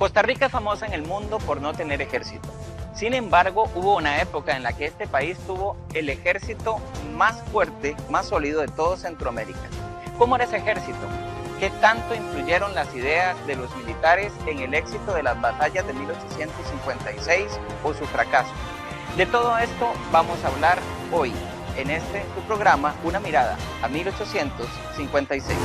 Costa Rica es famosa en el mundo por no tener ejército. Sin embargo, hubo una época en la que este país tuvo el ejército más fuerte, más sólido de todo Centroamérica. ¿Cómo era ese ejército? ¿Qué tanto influyeron las ideas de los militares en el éxito de las batallas de 1856 o su fracaso? De todo esto vamos a hablar hoy, en tu programa, Una mirada a 1856.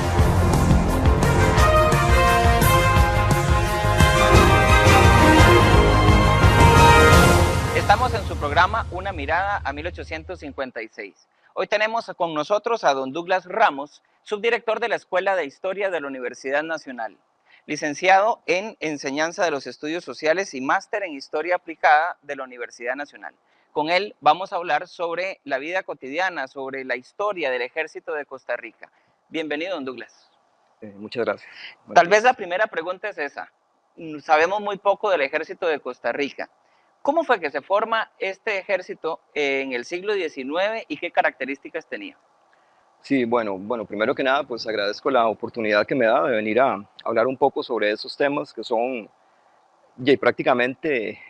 Estamos en su programa Una mirada a 1856. Hoy tenemos con nosotros a don Douglas Ramos, subdirector de la Escuela de Historia de la Universidad Nacional, licenciado en Enseñanza de los Estudios Sociales y máster en Historia Aplicada de la Universidad Nacional. Con él vamos a hablar sobre la vida cotidiana, sobre la historia del Ejército de Costa Rica. Bienvenido, don Douglas. Muchas gracias. Tal vez la primera pregunta es esa. Sabemos muy poco del Ejército de Costa Rica. ¿Cómo fue que se forma este ejército en el siglo XIX y qué características tenía? Sí, bueno, primero que nada, pues agradezco la oportunidad que me da de venir a hablar un poco sobre esos temas que son prácticamente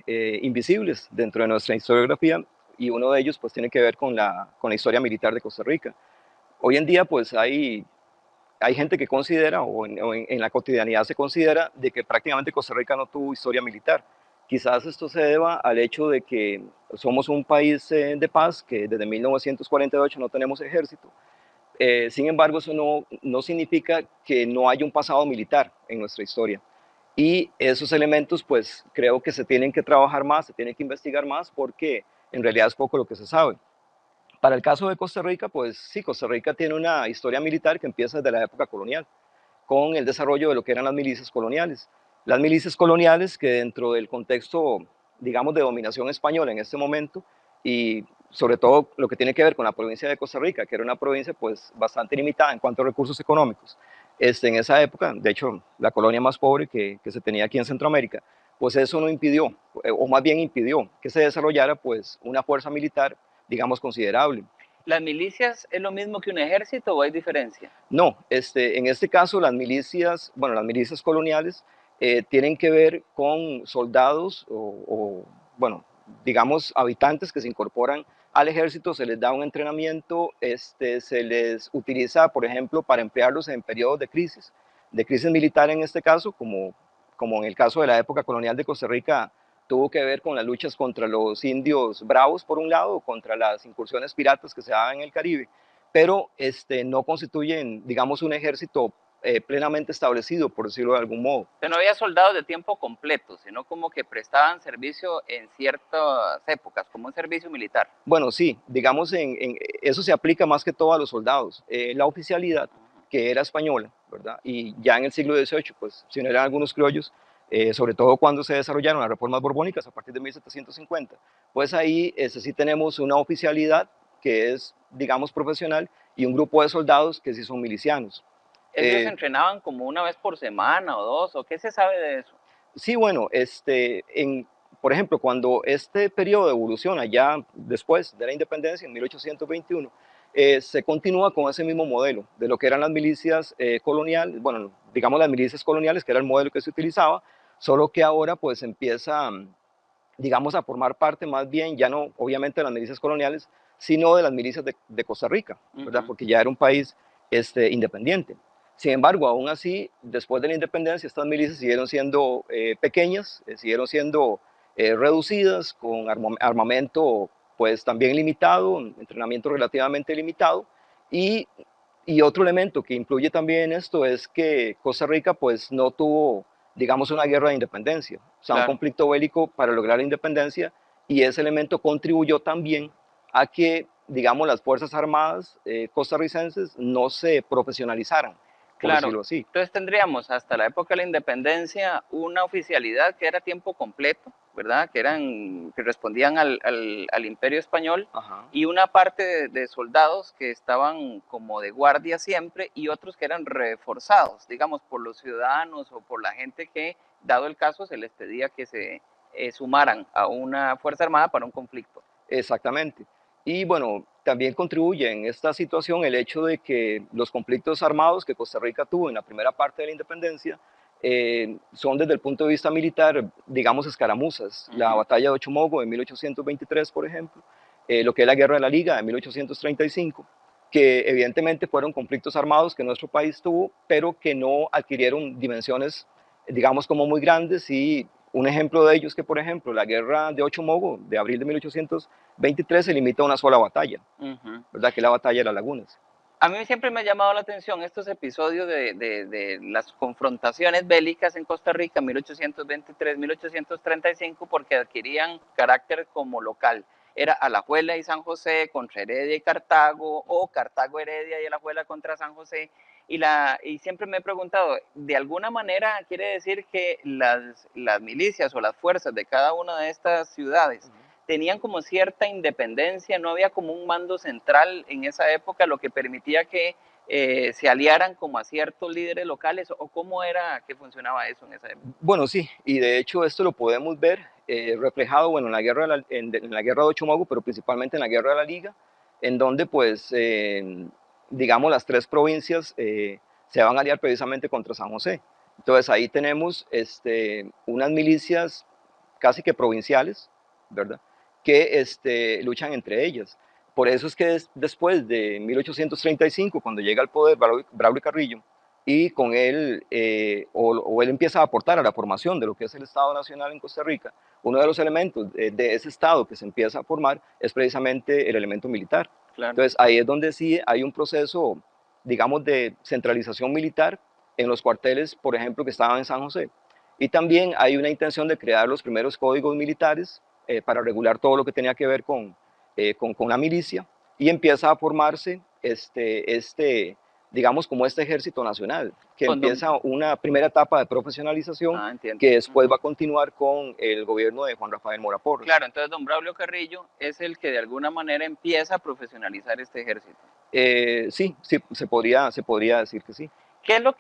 invisibles dentro de nuestra historiografía, y uno de ellos pues tiene que ver con la historia militar de Costa Rica. Hoy en día pues hay gente que considera, en la cotidianidad se considera, de que prácticamente Costa Rica no tuvo historia militar. Quizás esto se deba al hecho de que somos un país de paz, que desde 1948 no tenemos ejército. Sin embargo, eso no significa que no haya un pasado militar en nuestra historia. Y esos elementos, pues, creo que se tienen que trabajar más, se tienen que investigar más, porque en realidad es poco lo que se sabe. Para el caso de Costa Rica, pues sí, Costa Rica tiene una historia militar que empieza desde la época colonial, con el desarrollo de lo que eran las milicias coloniales. Las milicias coloniales que dentro del contexto, digamos, de dominación española en este momento, y sobre todo lo que tiene que ver con la provincia de Costa Rica, que era una provincia pues bastante limitada en cuanto a recursos económicos, en esa época, de hecho, la colonia más pobre que se tenía aquí en Centroamérica, pues eso no impidió, o más bien impidió, que se desarrollara pues una fuerza militar, digamos, considerable. ¿Las milicias es lo mismo que un ejército o hay diferencia? No, en este caso las milicias coloniales tienen que ver con soldados bueno, digamos, habitantes que se incorporan al ejército, se les da un entrenamiento, se les utiliza, por ejemplo, para emplearlos en periodos de crisis militar en este caso, como en el caso de la época colonial de Costa Rica, tuvo que ver con las luchas contra los indios bravos, por un lado, contra las incursiones piratas que se daban en el Caribe, pero no constituyen, digamos, un ejército plenamente establecido, por decirlo de algún modo. No había soldados de tiempo completo, sino como que prestaban servicio en ciertas épocas, como un servicio militar. Bueno, sí, digamos, eso se aplica más que todo a los soldados. La oficialidad, que era española, ¿verdad? Y ya en el siglo XVIII, pues, si no eran algunos criollos, sobre todo cuando se desarrollaron las reformas borbónicas a partir de 1750, pues ahí sí tenemos una oficialidad que es, digamos, profesional, y un grupo de soldados que sí son milicianos. ¿Ellos se entrenaban como una vez por semana o dos? ¿O qué se sabe de eso? Sí, bueno, por ejemplo, cuando este periodo evoluciona ya después de la independencia, en 1821, se continúa con ese mismo modelo de lo que eran las milicias coloniales, bueno, digamos las milicias coloniales, que era el modelo que se utilizaba, solo que ahora pues empieza, digamos, a formar parte más bien, ya no obviamente de las milicias coloniales, sino de las milicias de Costa Rica, ¿verdad? Porque ya era un país independiente. Sin embargo, aún así, después de la independencia, estas milicias siguieron siendo pequeñas, siguieron siendo reducidas, con armamento pues también limitado, entrenamiento relativamente limitado, y, y otro elemento que influye también en esto es que Costa Rica pues no tuvo, digamos, una guerra de independencia, o sea, un conflicto bélico para lograr la independencia, y ese elemento contribuyó también a que, digamos, las Fuerzas Armadas costarricenses no se profesionalizaran, por decirlo así. Entonces tendríamos hasta la época de la independencia una oficialidad que era tiempo completo, ¿verdad? Que respondían al Imperio Español. Ajá. Y una parte de soldados que estaban como de guardia siempre y otros que eran reforzados, digamos, por los ciudadanos o por la gente que, dado el caso, se les pedía que se sumaran a una fuerza armada para un conflicto. Exactamente. Y bueno, también contribuye en esta situación el hecho de que los conflictos armados que Costa Rica tuvo en la primera parte de la independencia son desde el punto de vista militar, digamos, escaramuzas. La batalla de Ochomogo de 1823, por ejemplo, lo que es la Guerra de la Liga de 1835, que evidentemente fueron conflictos armados que nuestro país tuvo, pero que no adquirieron dimensiones, digamos, como muy grandes. Y un ejemplo de ellos que, por ejemplo, la Guerra de Ochomogo de abril de 1823 se limita a una sola batalla, ¿verdad? Que es la batalla de las Lagunas. A mí siempre me ha llamado la atención estos episodios de las confrontaciones bélicas en Costa Rica, 1823, 1835, porque adquirían carácter como local. Era Alajuela y San José contra Heredia y Cartago, o Cartago, Heredia y Alajuela contra San José. Y siempre me he preguntado, ¿de alguna manera quiere decir que las milicias o las fuerzas de cada una de estas ciudades tenían como cierta independencia, no había como un mando central en esa época, lo que permitía que se aliaran como a ciertos líderes locales, o cómo era que funcionaba eso en esa época? Bueno, sí, y de hecho esto lo podemos ver reflejado, bueno, en la guerra de Ochomogo, pero principalmente en la guerra de la Liga, en donde pues, digamos, las tres provincias se van a aliar precisamente contra San José. Entonces ahí tenemos unas milicias casi que provinciales, ¿verdad? Que luchan entre ellas. Por eso es que después de 1835, cuando llega al poder Braulio Carrillo, y con él, o él empieza a aportar a la formación de lo que es el Estado Nacional en Costa Rica, uno de los elementos de ese Estado que se empieza a formar es precisamente el elemento militar. Claro. Entonces ahí es donde sí hay un proceso, digamos, de centralización militar en los cuarteles, por ejemplo, que estaban en San José. Y también hay una intención de crear los primeros códigos militares para regular todo lo que tenía que ver con la milicia, y empieza a formarse digamos, como este ejército nacional, que empieza una primera etapa de profesionalización que después va a continuar con el gobierno de Juan Rafael Mora Porras. Claro, entonces don Braulio Carrillo es el que de alguna manera empieza a profesionalizar este ejército. Sí, se podría decir que sí. ¿Qué es lo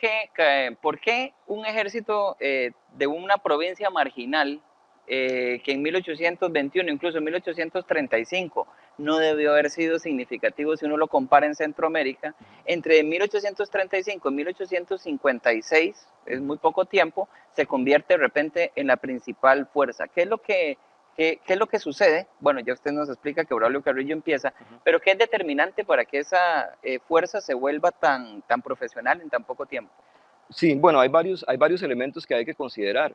por qué un ejército de una provincia marginal que en 1821, incluso en 1835, no debió haber sido significativo si uno lo compara en Centroamérica, entre 1835 y 1856, es muy poco tiempo, se convierte de repente en la principal fuerza? ¿Qué es lo que sucede? Bueno, ya usted nos explica que Braulio Carrillo empieza, pero ¿qué es determinante para que esa fuerza se vuelva tan profesional en tan poco tiempo? Sí, bueno, hay varios elementos que hay que considerar.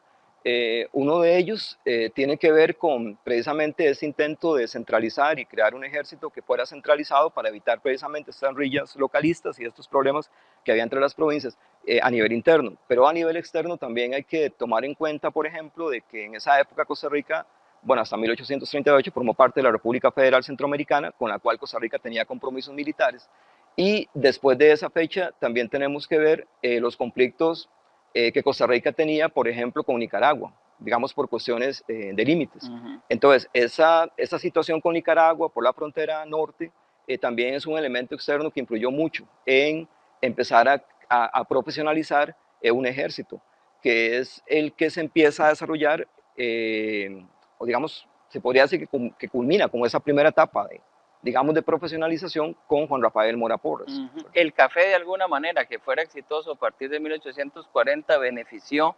Uno de ellos tiene que ver con precisamente ese intento de centralizar y crear un ejército que fuera centralizado para evitar precisamente estas rillas localistas y estos problemas que había entre las provincias a nivel interno. Pero a nivel externo también hay que tomar en cuenta, por ejemplo, de que en esa época Costa Rica, bueno, hasta 1838 formó parte de la República Federal Centroamericana, con la cual Costa Rica tenía compromisos militares. Y después de esa fecha también tenemos que ver los conflictos que Costa Rica tenía, por ejemplo, con Nicaragua, digamos por cuestiones de límites. Entonces, esa situación con Nicaragua por la frontera norte también es un elemento externo que influyó mucho en empezar a profesionalizar un ejército, que es el que se empieza a desarrollar, o digamos, se podría decir que culmina como esa primera etapa digamos, de profesionalización con Juan Rafael Mora Porras. El café, de alguna manera, que fuera exitoso a partir de 1840, benefició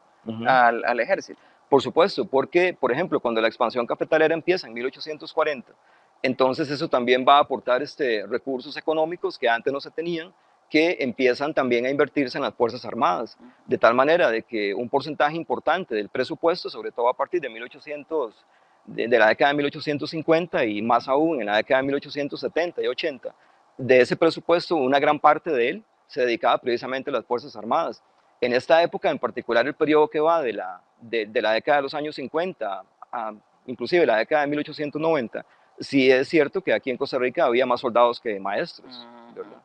al ejército. Por supuesto, porque, por ejemplo, cuando la expansión cafetalera empieza en 1840, entonces eso también va a aportar recursos económicos que antes no se tenían, que empiezan también a invertirse en las Fuerzas Armadas, de tal manera de que un porcentaje importante del presupuesto, sobre todo a partir de 1800, de la década de 1850 y más aún en la década de 1870 y 80, de ese presupuesto una gran parte de él se dedicaba precisamente a las Fuerzas Armadas. En esta época, en particular el periodo que va de la década de los años 50 a inclusive la década de 1890, sí es cierto que aquí en Costa Rica había más soldados que maestros, ¿verdad?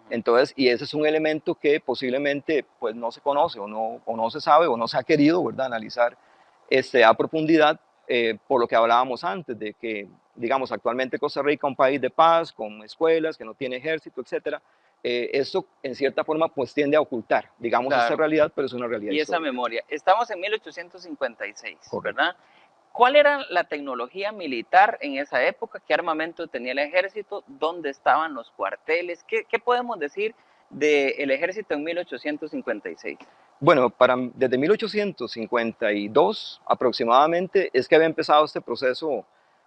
Entonces, y ese es un elemento que posiblemente pues, no se conoce o no se sabe o no se ha querido, ¿verdad?, analizar a profundidad, por lo que hablábamos antes, de que, digamos, actualmente Costa Rica es un país de paz, con escuelas, que no tiene ejército, etcétera. Esto, en cierta forma, pues tiende a ocultar, digamos, esa realidad, pero es una realidad histórica. Esa memoria. Estamos en 1856, ¿verdad? ¿Cuál era la tecnología militar en esa época? ¿Qué armamento tenía el ejército? ¿Dónde estaban los cuarteles? ¿Qué podemos decir del ejército en 1856? Bueno, desde 1852 aproximadamente es que había empezado este proceso,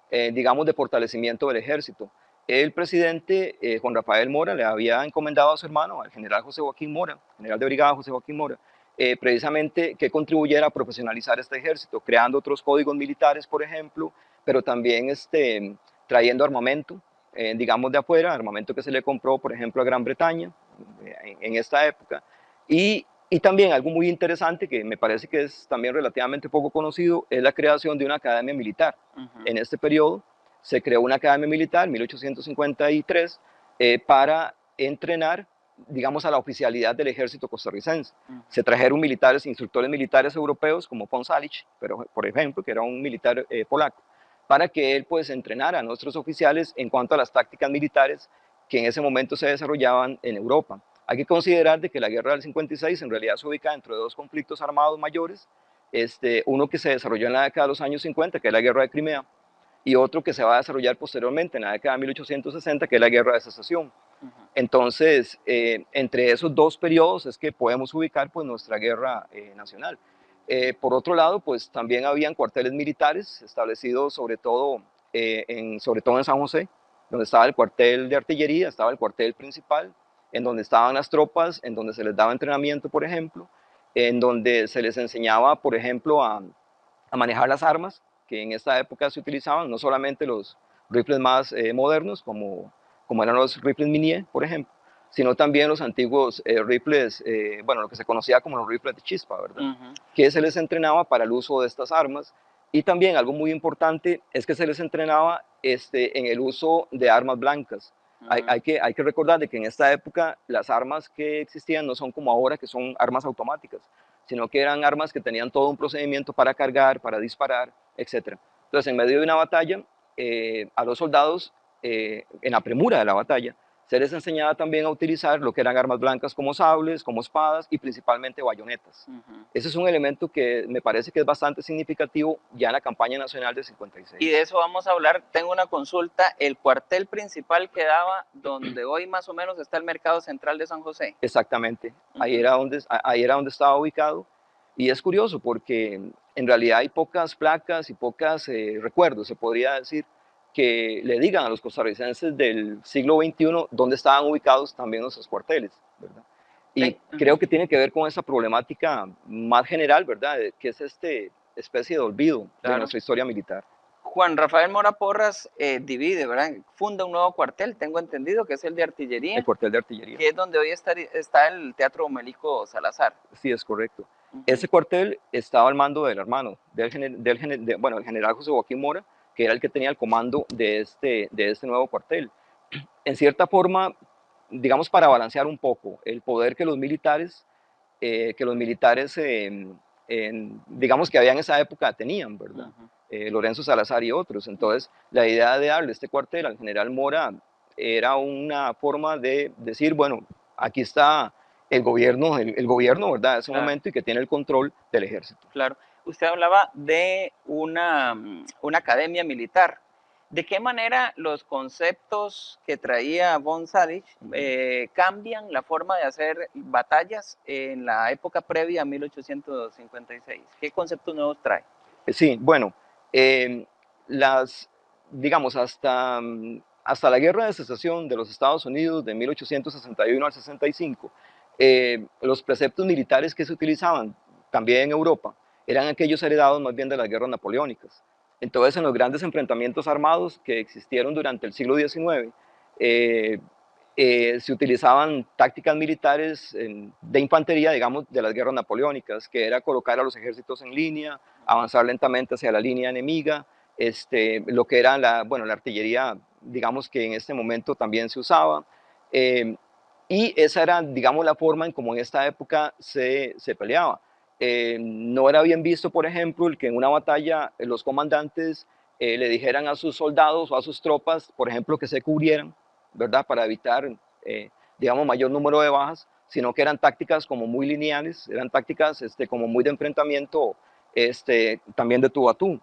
digamos, de fortalecimiento del ejército. El presidente Juan Rafael Mora le había encomendado a su hermano, al general José Joaquín Mora, general de brigada José Joaquín Mora, precisamente que contribuyera a profesionalizar este ejército, creando otros códigos militares, por ejemplo, pero también trayendo armamento, digamos, de afuera, armamento que se le compró, por ejemplo, a Gran Bretaña en esta época. Y también algo muy interesante que me parece que es también relativamente poco conocido es la creación de una academia militar. En este periodo se creó una academia militar, 1853, para entrenar, digamos, a la oficialidad del ejército costarricense. Se trajeron militares, instructores militares europeos como von Salich, pero, por ejemplo, que era un militar polaco, para que él pues entrenara a nuestros oficiales en cuanto a las tácticas militares que en ese momento se desarrollaban en Europa. Hay que considerar de que la guerra del 56 en realidad se ubica dentro de dos conflictos armados mayores, uno que se desarrolló en la década de los años 50, que es la guerra de Crimea, y otro que se va a desarrollar posteriormente en la década de 1860, que es la guerra de secesión. Entonces, entre esos dos periodos es que podemos ubicar pues, nuestra guerra nacional. Por otro lado, pues también habían cuarteles militares establecidos sobre todo en San José, donde estaba el cuartel de artillería, estaba el cuartel principal, en donde estaban las tropas, en donde se les daba entrenamiento, por ejemplo, en donde se les enseñaba, por ejemplo, a manejar las armas que en esta época se utilizaban, no solamente los rifles más modernos, como eran los rifles Minié, por ejemplo, sino también los antiguos rifles, bueno, lo que se conocía como los rifles de chispa, ¿verdad? Que se les entrenaba para el uso de estas armas. Y también algo muy importante es que se les entrenaba en el uso de armas blancas. Hay que recordar de que en esta época las armas que existían no son como ahora, que son armas automáticas, sino que eran armas que tenían todo un procedimiento para cargar, para disparar, etc. Entonces, en medio de una batalla, a los soldados, en la premura de la batalla, se les enseñaba también a utilizar lo que eran armas blancas como sables, como espadas y principalmente bayonetas. Ese es un elemento que me parece que es bastante significativo ya en la campaña nacional de 56. Y de eso vamos a hablar. Tengo una consulta. El cuartel principal quedaba donde hoy más o menos está el Mercado Central de San José. Exactamente. Ahí era donde estaba ubicado. Y es curioso porque en realidad hay pocas placas y pocos recuerdos, se podría decir, que le digan a los costarricenses del siglo XXI dónde estaban ubicados también nuestros cuarteles, ¿verdad? Y creo que tiene que ver con esa problemática más general, ¿verdad? Que es especie de olvido de nuestra historia militar. Juan Rafael Mora Porras divide, ¿verdad? Funda un nuevo cuartel, tengo entendido, que es el de artillería. El cuartel de artillería. Que es donde hoy está el Teatro Melico Salazar. Sí, es correcto. Ese cuartel estaba al mando del hermano, el general José Joaquín Mora, que era el que tenía el comando de este nuevo cuartel. En cierta forma, digamos, para balancear un poco el poder que los militares, digamos, que había en esa época tenían, ¿verdad? Lorenzo Salazar y otros. Entonces, la idea de darle este cuartel al general Mora era una forma de decir, bueno, aquí está el gobierno, ¿verdad? De ese momento y que tiene el control del ejército. Claro. Usted hablaba de una academia militar. ¿De qué manera los conceptos que traía von Salich cambian la forma de hacer batallas en la época previa a 1856? ¿Qué conceptos nuevos trae? Sí, bueno, digamos, hasta la Guerra de Secesión de los Estados Unidos de 1861 al 65, los preceptos militares que se utilizaban también en Europa eran aquellos heredados más bien de las guerras napoleónicas. Entonces, en los grandes enfrentamientos armados que existieron durante el siglo XIX, se utilizaban tácticas militares de infantería, digamos, de las guerras napoleónicas, que era colocar a los ejércitos en línea, avanzar lentamente hacia la línea enemiga, lo que era la artillería, digamos, que en este momento también se usaba. Y esa era, digamos, la forma en cómo en esta época se peleaba. No era bien visto, por ejemplo, el que en una batalla los comandantes le dijeran a sus soldados o a sus tropas, por ejemplo, que se cubrieran, ¿verdad? Para evitar, digamos, mayor número de bajas, sino que eran tácticas como muy lineales, eran tácticas como muy de enfrentamiento, también de tú a tú.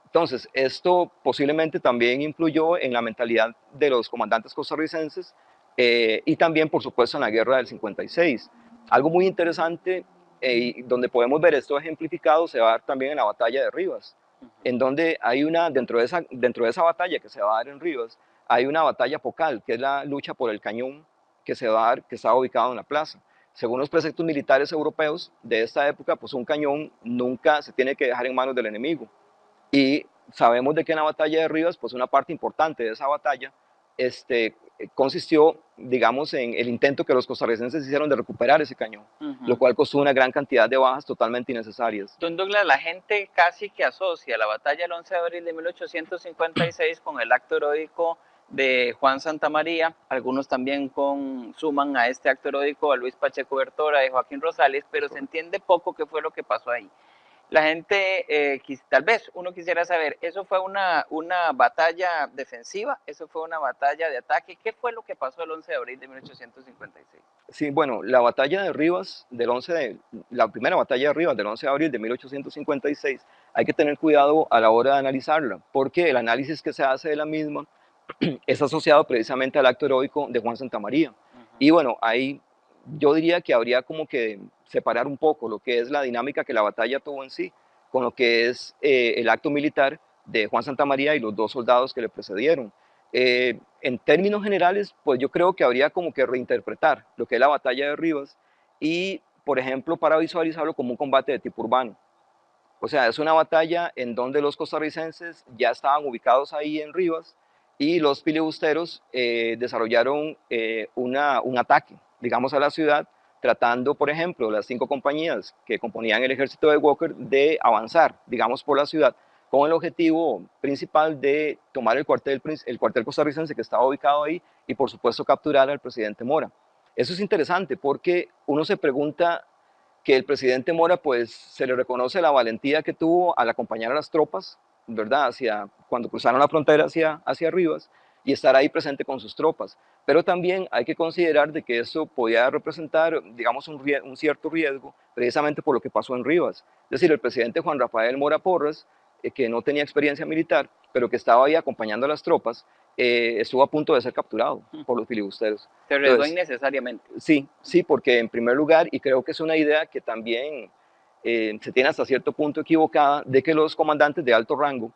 Entonces, esto posiblemente también influyó en la mentalidad de los comandantes costarricenses y también, por supuesto, en la guerra del 56. Algo muy interesante y donde podemos ver esto ejemplificado se va a dar también en la batalla de Rivas, en donde hay una, dentro de esa batalla que se va a dar en Rivas, hay una batalla focal, que es la lucha por el cañón que se va a dar, que está ubicado en la plaza. Según los preceptos militares europeos de esta época, pues un cañón nunca se tiene que dejar en manos del enemigo. Y sabemos de que en la batalla de Rivas, pues una parte importante de esa batalla consistió, digamos, en el intento que los costarricenses hicieron de recuperar ese cañón, lo cual costó una gran cantidad de bajas totalmente innecesarias. Don Douglas, la gente casi que asocia la batalla del 11 de abril de 1856 con el acto heroico de Juan Santamaría, algunos también suman a este acto heroico a Luis Pacheco Bertora y Joaquín Rosales, pero se entiende poco qué fue lo que pasó ahí. La gente, tal vez uno quisiera saber, ¿eso fue una batalla defensiva? ¿Eso fue una batalla de ataque? ¿Qué fue lo que pasó el 11 de abril de 1856? Sí, bueno, la batalla de Rivas, la primera batalla de Rivas del 11 de abril de 1856, hay que tener cuidado a la hora de analizarla, porque el análisis que se hace de la misma es asociado precisamente al acto heroico de Juan Santamaría. Y bueno, ahí yo diría que habría como que separar un poco lo que es la dinámica que la batalla tuvo en sí, con lo que es el acto militar de Juan Santamaría y los dos soldados que le precedieron. En términos generales, pues yo creo que habría como que reinterpretar lo que es la batalla de Rivas y, por ejemplo, para visualizarlo como un combate de tipo urbano. O sea, es una batalla en donde los costarricenses ya estaban ubicados ahí en Rivas y los filibusteros desarrollaron un ataque, digamos, a la ciudad, tratando, por ejemplo, las 5 compañías que componían el ejército de Walker de avanzar, digamos, por la ciudad, con el objetivo principal de tomar el cuartel costarricense que estaba ubicado ahí y, por supuesto, capturar al presidente Mora. Eso es interesante porque uno se pregunta que el presidente Mora, pues, se le reconoce la valentía que tuvo al acompañar a las tropas, ¿verdad?, cuando cruzaron la frontera hacia Rivas, y estar ahí presente con sus tropas. Pero también hay que considerar de que eso podía representar, digamos, un cierto riesgo, precisamente por lo que pasó en Rivas. Es decir, el presidente Juan Rafael Mora Porras, que no tenía experiencia militar, pero que estaba ahí acompañando a las tropas, estuvo a punto de ser capturado por los filibusteros. Se arriesgó innecesariamente. Sí, sí, porque en primer lugar, y creo que es una idea que también se tiene hasta cierto punto equivocada, de que los comandantes de alto rango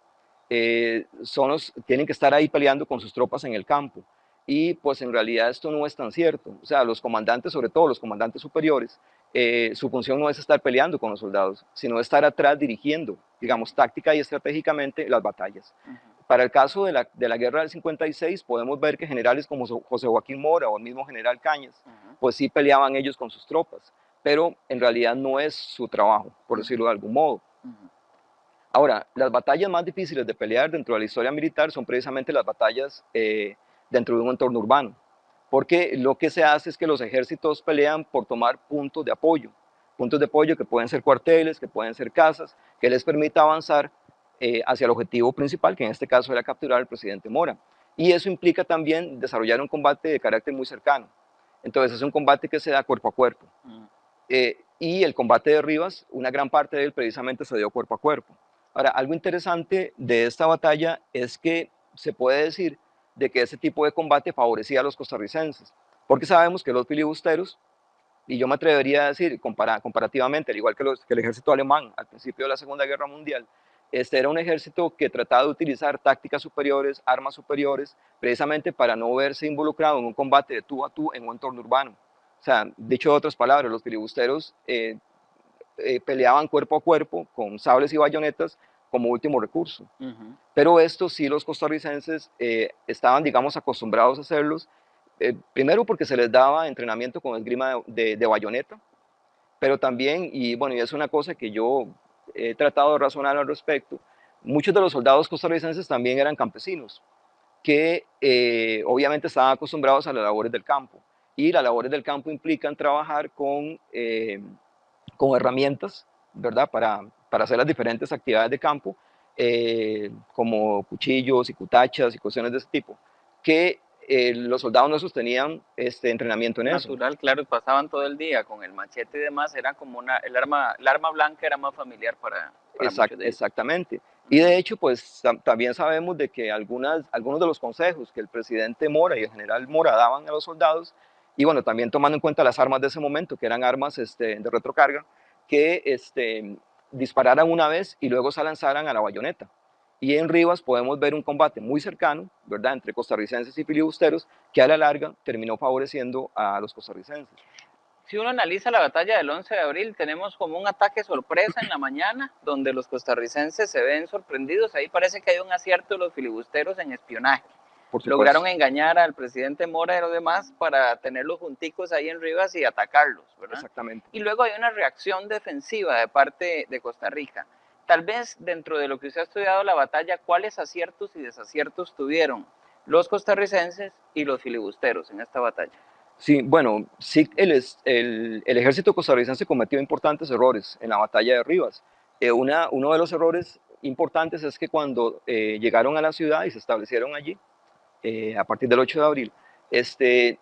tienen que estar ahí peleando con sus tropas en el campo. Y pues en realidad esto no es tan cierto. O sea, los comandantes, sobre todo los comandantes superiores, su función no es estar peleando con los soldados, sino estar atrás dirigiendo, digamos, táctica y estratégicamente las batallas. Para el caso de la guerra del 56, podemos ver que generales como José Joaquín Mora o el mismo general Cañas, pues sí peleaban ellos con sus tropas, pero en realidad no es su trabajo, por decirlo de algún modo. Ahora, las batallas más difíciles de pelear dentro de la historia militar son precisamente las batallas dentro de un entorno urbano, porque lo que se hace es que los ejércitos pelean por tomar puntos de apoyo que pueden ser cuarteles, que pueden ser casas, que les permita avanzar hacia el objetivo principal, que en este caso era capturar al presidente Mora. Y eso implica también desarrollar un combate de carácter muy cercano. Entonces es un combate que se da cuerpo a cuerpo. Y el combate de Rivas, una gran parte de él precisamente se dio cuerpo a cuerpo. Ahora, algo interesante de esta batalla es que se puede decir de que ese tipo de combate favorecía a los costarricenses, porque sabemos que los filibusteros, y yo me atrevería a decir comparativamente, al igual que el ejército alemán al principio de la Segunda Guerra Mundial, este era un ejército que trataba de utilizar tácticas superiores, armas superiores, precisamente para no verse involucrado en un combate de tú a tú en un entorno urbano. O sea, dicho de otras palabras, los filibusteros peleaban cuerpo a cuerpo con sables y bayonetas como último recurso. Pero esto sí los costarricenses estaban, digamos, acostumbrados a hacerlos, primero porque se les daba entrenamiento con esgrima de bayoneta, pero también, y bueno, y es una cosa que yo he tratado de razonar al respecto, muchos de los soldados costarricenses también eran campesinos, que obviamente estaban acostumbrados a las labores del campo, y las labores del campo implican trabajar con herramientas, ¿verdad? Para hacer las diferentes actividades de campo, como cuchillos y cutachas y cuestiones de ese tipo, que los soldados nuestros tenían entrenamiento en eso. Natural, claro, pasaban todo el día con el machete y demás, era como el arma blanca era más familiar para muchos de ellos. Exactamente. Y de hecho, pues también sabemos de que algunos de los consejos que el presidente Mora y el general Mora daban a los soldados, y bueno, también tomando en cuenta las armas de ese momento, que eran armas de retrocarga, que dispararan una vez y luego se lanzaran a la bayoneta. Y en Rivas podemos ver un combate muy cercano, ¿verdad?, entre costarricenses y filibusteros, que a la larga terminó favoreciendo a los costarricenses. Si uno analiza la batalla del 11 de abril, tenemos como un ataque sorpresa en la mañana, donde los costarricenses se ven sorprendidos. Ahí parece que hay un acierto de los filibusteros en espionaje. Por Lograron supuesto. engañar al presidente Mora y los demás para tenerlos junticos ahí en Rivas y atacarlos, ¿verdad? Exactamente. Y luego hay una reacción defensiva de parte de Costa Rica. Tal vez dentro de lo que usted ha estudiado la batalla, ¿cuáles aciertos y desaciertos tuvieron los costarricenses y los filibusteros en esta batalla? Sí, bueno, sí, el ejército costarricense cometió importantes errores en la batalla de Rivas. Uno de los errores importantes es que cuando llegaron a la ciudad y se establecieron allí, a partir del 8 de abril,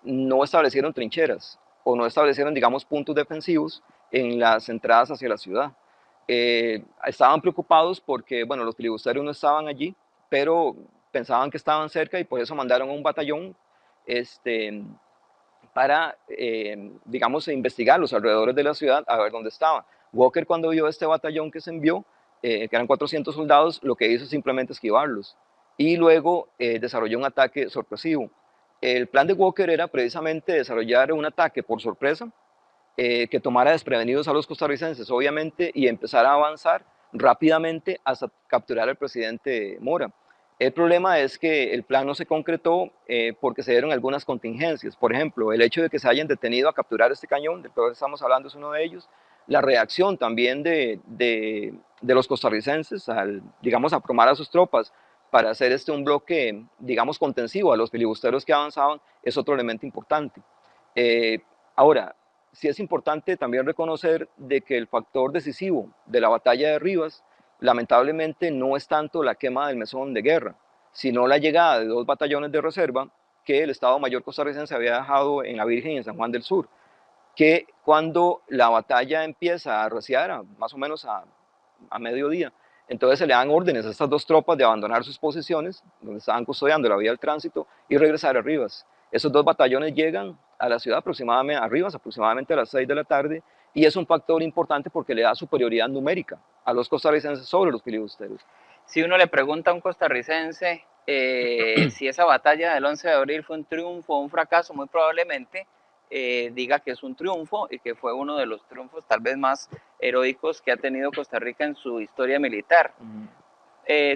no establecieron trincheras o no establecieron, digamos, puntos defensivos en las entradas hacia la ciudad. Estaban preocupados porque, bueno, los filibusteros no estaban allí, pero pensaban que estaban cerca y por eso mandaron a un batallón para, digamos, investigar los alrededores de la ciudad a ver dónde estaba. Walker, cuando vio este batallón que se envió, que eran 400 soldados, lo que hizo simplemente esquivarlos y luego desarrolló un ataque sorpresivo. El plan de Walker era precisamente desarrollar un ataque por sorpresa que tomara desprevenidos a los costarricenses, obviamente, y empezar a avanzar rápidamente hasta capturar al presidente Mora. El problema es que el plan no se concretó porque se dieron algunas contingencias. Por ejemplo, el hecho de que se hayan detenido a capturar este cañón, del cual estamos hablando, es uno de ellos. La reacción también de los costarricenses al, digamos, apromar a sus tropas para hacer un bloque, digamos, contensivo a los filibusteros que avanzaban, es otro elemento importante. Ahora, sí es importante también reconocer de que el factor decisivo de la batalla de Rivas lamentablemente no es tanto la quema del mesón de guerra, sino la llegada de 2 batallones de reserva que el Estado Mayor costarricense había dejado en La Virgen y en San Juan del Sur, que cuando la batalla empieza a arreciar, más o menos a mediodía, entonces se le dan órdenes a estas 2 tropas de abandonar sus posiciones, donde estaban custodiando la vía del tránsito, y regresar a Rivas. Esos 2 batallones llegan a la ciudad aproximadamente, a Rivas, aproximadamente a las 6 de la tarde, y es un factor importante porque le da superioridad numérica a los costarricenses sobre los filibusteros. Si uno le pregunta a un costarricense si esa batalla del 11 de abril fue un triunfo o un fracaso, muy probablemente diga que es un triunfo y que fue uno de los triunfos tal vez más heroicos que ha tenido Costa Rica en su historia militar.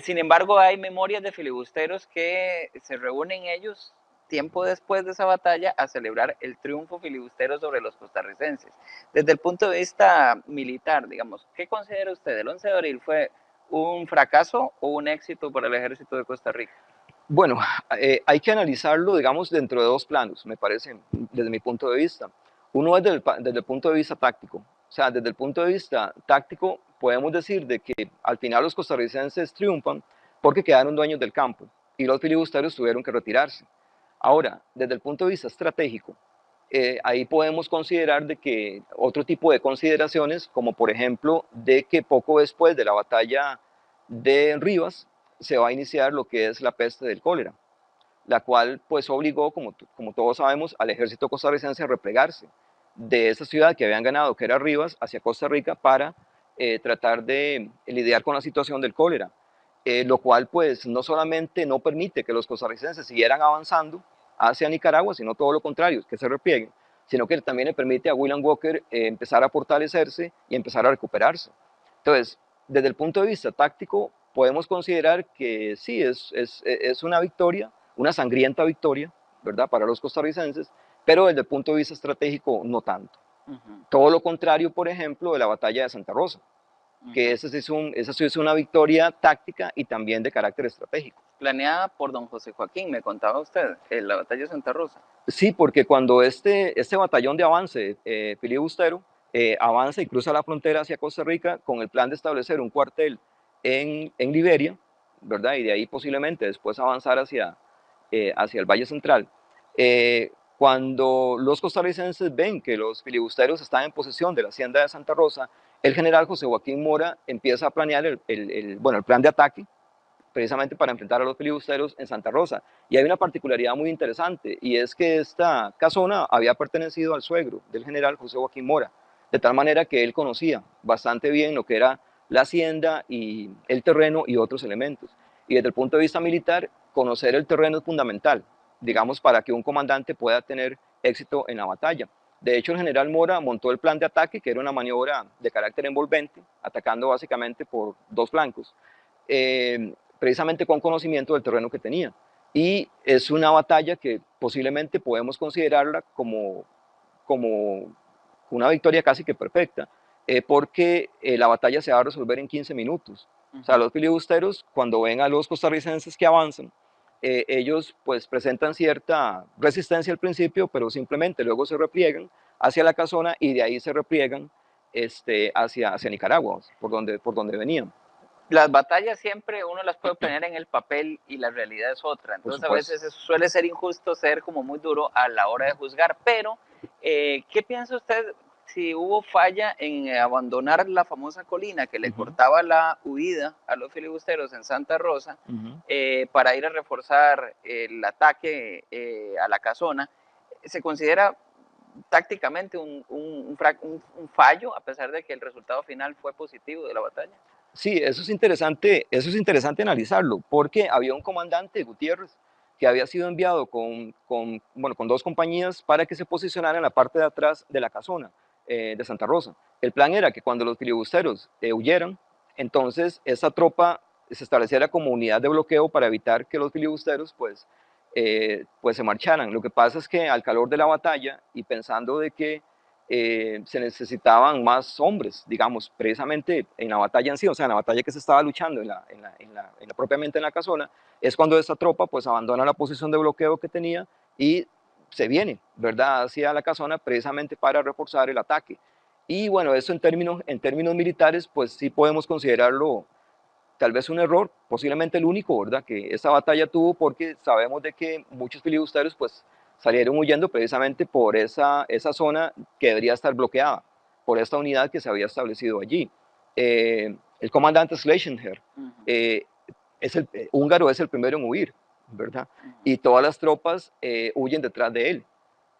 Sin embargo, hay memorias de filibusteros que se reúnen ellos tiempo después de esa batalla a celebrar el triunfo filibustero sobre los costarricenses. Desde el punto de vista militar, digamos, ¿qué considera usted? ¿El 11 de abril fue un fracaso o un éxito para el ejército de Costa Rica? Bueno, hay que analizarlo, digamos, dentro de 2 planos, me parece, desde mi punto de vista. Uno es desde el punto de vista táctico. O sea, desde el punto de vista táctico, podemos decir de que al final los costarricenses triunfan porque quedaron dueños del campo y los filibusteros tuvieron que retirarse. Ahora, desde el punto de vista estratégico, ahí podemos considerar de que otro tipo de consideraciones, como por ejemplo, de que poco después de la batalla de Rivas, se va a iniciar lo que es la peste del cólera, la cual pues obligó, como todos sabemos, al ejército costarricense a replegarse de esa ciudad que habían ganado, que era Rivas, hacia Costa Rica para tratar de lidiar con la situación del cólera, lo cual pues no solamente no permite que los costarricenses siguieran avanzando hacia Nicaragua, sino todo lo contrario, que se replieguen, sino que también le permite a William Walker empezar a fortalecerse y empezar a recuperarse. Entonces, desde el punto de vista táctico, podemos considerar que sí, es una victoria, una sangrienta victoria, ¿verdad?, para los costarricenses, pero desde el punto de vista estratégico, no tanto. Todo lo contrario, por ejemplo, de la batalla de Santa Rosa, que esa sí es una victoria táctica y también de carácter estratégico. Planeada por don José Joaquín, me contaba usted, en la batalla de Santa Rosa. Sí, porque cuando este batallón de avance filibustero avanza y cruza la frontera hacia Costa Rica con el plan de establecer un cuartel en Liberia, ¿verdad? Y de ahí posiblemente después avanzar hacia el Valle Central. Cuando los costarricenses ven que los filibusteros están en posesión de la hacienda de Santa Rosa, el general José Joaquín Mora empieza a planear el plan de ataque precisamente para enfrentar a los filibusteros en Santa Rosa. Y hay una particularidad muy interesante, y es que esta casona había pertenecido al suegro del general José Joaquín Mora, de tal manera que él conocía bastante bien lo que era la hacienda y el terreno y otros elementos. Y desde el punto de vista militar, conocer el terreno es fundamental, digamos, para que un comandante pueda tener éxito en la batalla. De hecho, el general Mora montó el plan de ataque, que era una maniobra de carácter envolvente, atacando básicamente por dos flancos, precisamente con conocimiento del terreno que tenía. Y es una batalla que posiblemente podemos considerarla como una victoria casi que perfecta, porque la batalla se va a resolver en 15 minutos. O sea, los filibusteros, cuando ven a los costarricenses que avanzan, ellos pues presentan cierta resistencia al principio, pero simplemente luego se repliegan hacia la casona y de ahí se repliegan hacia Nicaragua, por donde venían. Las batallas siempre uno las puede poner en el papel y la realidad es otra. Por Entonces a supuesto. veces eso suele ser injusto, ser como muy duro a la hora de juzgar. Pero, ¿qué piensa usted si hubo falla en abandonar la famosa colina que le cortaba la huida a los filibusteros en Santa Rosa para ir a reforzar el ataque a la casona? ¿Se considera tácticamente un fallo a pesar de que el resultado final fue positivo de la batalla? Sí, eso es interesante analizarlo, porque había un comandante, Gutiérrez, que había sido enviado bueno, con dos compañías para que se posicionara en la parte de atrás de la casona de Santa Rosa. El plan era que cuando los filibusteros huyeran, entonces esa tropa se estableciera como unidad de bloqueo para evitar que los filibusteros pues se marcharan. Lo que pasa es que al calor de la batalla y pensando de que se necesitaban más hombres, digamos, precisamente en la batalla en sí, o sea, en la batalla que se estaba luchando propiamente en la casona, es cuando esta tropa pues abandona la posición de bloqueo que tenía y se viene, ¿verdad?, hacia la casona precisamente para reforzar el ataque. Y bueno, eso en términos militares, pues sí podemos considerarlo tal vez un error, posiblemente el único, ¿verdad?, que esa batalla tuvo, porque sabemos de que muchos filibusteros pues salieron huyendo precisamente por esa zona que debería estar bloqueada, por esta unidad que se había establecido allí. El comandante Schleisinger, húngaro, es el primero en huir, ¿verdad? Y todas las tropas huyen detrás de él.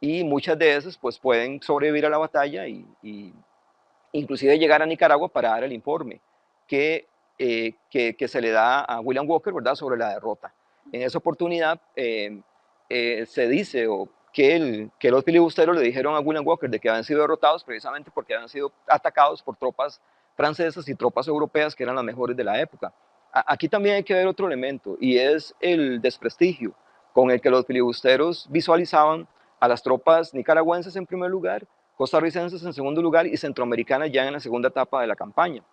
Y muchas de esas pues pueden sobrevivir a la batalla y inclusive llegar a Nicaragua para dar el informe que se le da a William Walker, ¿verdad?, sobre la derrota. En esa oportunidad se dice que los filibusteros le dijeron a William Walker de que habían sido derrotados precisamente porque habían sido atacados por tropas francesas y tropas europeas que eran las mejores de la época. Aquí también hay que ver otro elemento, y es el desprestigio con el que los filibusteros visualizaban a las tropas nicaragüenses en primer lugar, costarricenses en segundo lugar y centroamericanas ya en la segunda etapa de la campaña,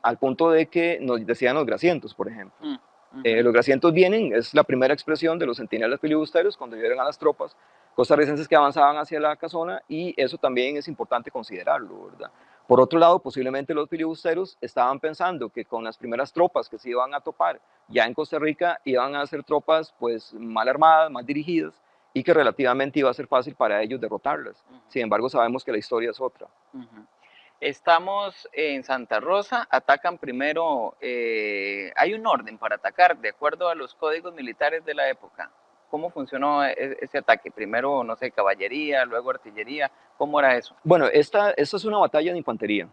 al punto de que nos decían los grasientos, por ejemplo. Los grasientos vienen, es la primera expresión de los centinelas filibusteros cuando vieron a las tropas costarricenses que avanzaban hacia la casona, y eso también es importante considerarlo, ¿verdad? Por otro lado, posiblemente los filibusteros estaban pensando que con las primeras tropas que se iban a topar ya en Costa Rica iban a ser tropas pues mal armadas, mal dirigidas, y que relativamente iba a ser fácil para ellos derrotarlas. Sin embargo, sabemos que la historia es otra. Estamos en Santa Rosa, atacan primero, hay un orden para atacar de acuerdo a los códigos militares de la época. ¿Cómo funcionó ese ataque? Primero, no sé, caballería, luego artillería, ¿cómo era eso? Bueno, esta es una batalla de infantería.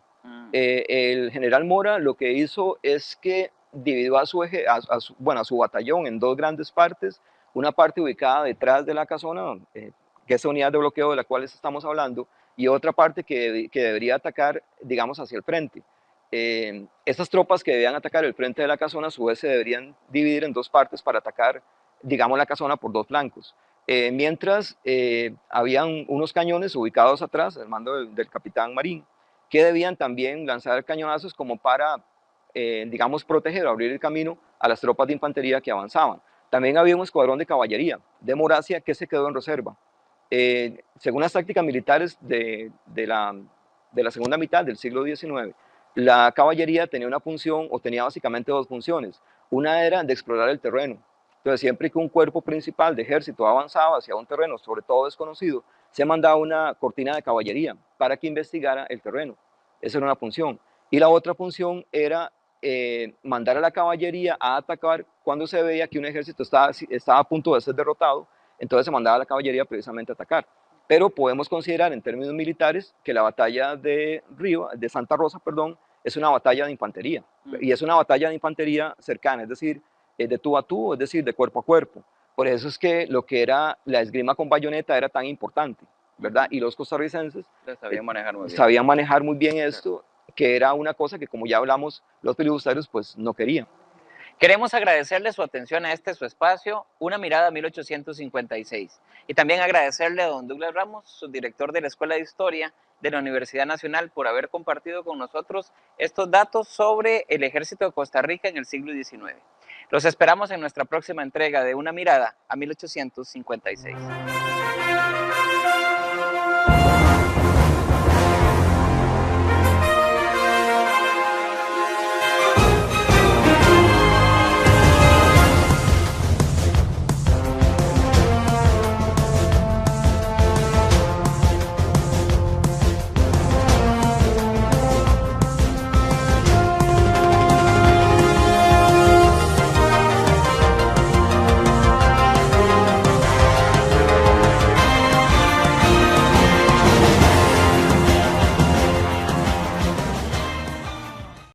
El general Mora lo que hizo es que dividió a su batallón en dos grandes partes, una parte ubicada detrás de la casona, que es la unidad de bloqueo de la cual estamos hablando, y otra parte que debería atacar, digamos, hacia el frente. Estas tropas que debían atacar el frente de la casona, a su vez se deberían dividir en dos partes para atacar, digamos, la casona por dos flancos. Mientras habían unos cañones ubicados atrás, al mando del capitán Marín, que debían también lanzar cañonazos como para, digamos, proteger o abrir el camino a las tropas de infantería que avanzaban. También había un escuadrón de caballería de Moracia que se quedó en reserva. Según las tácticas militares de la segunda mitad del siglo XIX, la caballería tenía una función, o tenía básicamente dos funciones. Una era de explorar el terreno. Entonces, siempre que un cuerpo principal de ejército avanzaba hacia un terreno, sobre todo desconocido, se mandaba una cortina de caballería para que investigara el terreno. Esa era una función. Y la otra función era mandar a la caballería a atacar cuando se veía que un ejército estaba a punto de ser derrotado. Entonces se mandaba a la caballería precisamente a atacar. pero podemos considerar en términos militares que la batalla de Santa Rosa, perdón, es una batalla de infantería, y es una batalla de infantería cercana, es decir, de tú a tú, es decir, de cuerpo a cuerpo. Por eso es que lo que era la esgrima con bayoneta era tan importante, ¿verdad? Y los costarricenses sabían manejar muy bien esto, que era una cosa que, como ya hablamos, los filibusteros pues no querían. Queremos agradecerle su atención a su espacio, Una Mirada a 1856. Y también agradecerle a don Douglas Ramos, subdirector de la Escuela de Historia de la Universidad Nacional, por haber compartido con nosotros estos datos sobre el ejército de Costa Rica en el siglo XIX. Los esperamos en nuestra próxima entrega de Una Mirada a 1856.